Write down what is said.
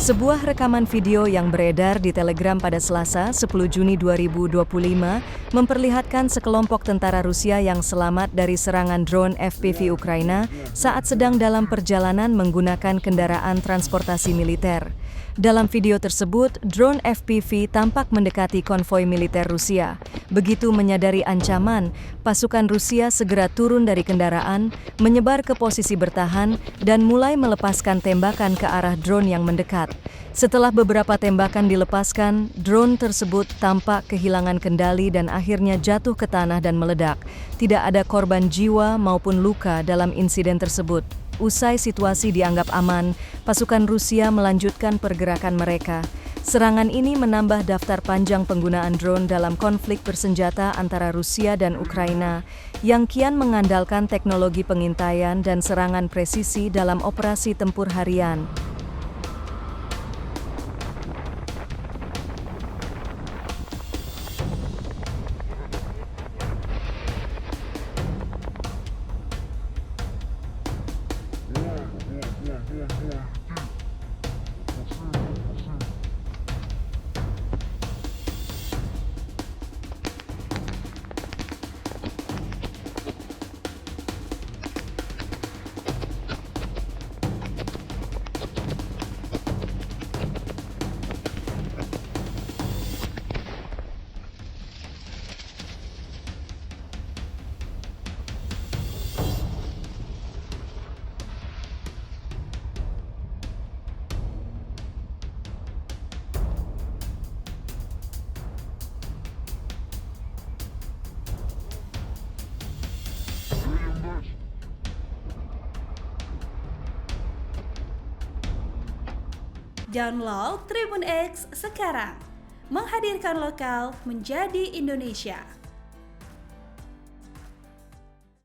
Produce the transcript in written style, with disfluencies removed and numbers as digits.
Sebuah rekaman video yang beredar di Telegram pada Selasa, 10 Juni 2025, memperlihatkan sekelompok tentara Rusia yang selamat dari serangan drone FPV Ukraina saat sedang dalam perjalanan menggunakan kendaraan transportasi militer. Dalam video tersebut, drone FPV tampak mendekati konvoi militer Rusia. Begitu menyadari ancaman, pasukan Rusia segera turun dari kendaraan, menyebar ke posisi bertahan, dan mulai melepaskan tembakan ke arah drone yang mendekat. Setelah beberapa tembakan dilepaskan, drone tersebut tampak kehilangan kendali dan akhirnya jatuh ke tanah dan meledak. Tidak ada korban jiwa maupun luka dalam insiden tersebut. Usai situasi dianggap aman, pasukan Rusia melanjutkan pergerakan mereka. Serangan ini menambah daftar panjang penggunaan drone dalam konflik bersenjata antara Rusia dan Ukraina, yang kian mengandalkan teknologi pengintaian dan serangan presisi dalam operasi tempur harian. Download Tribun X sekarang, menghadirkan lokal menjadi Indonesia.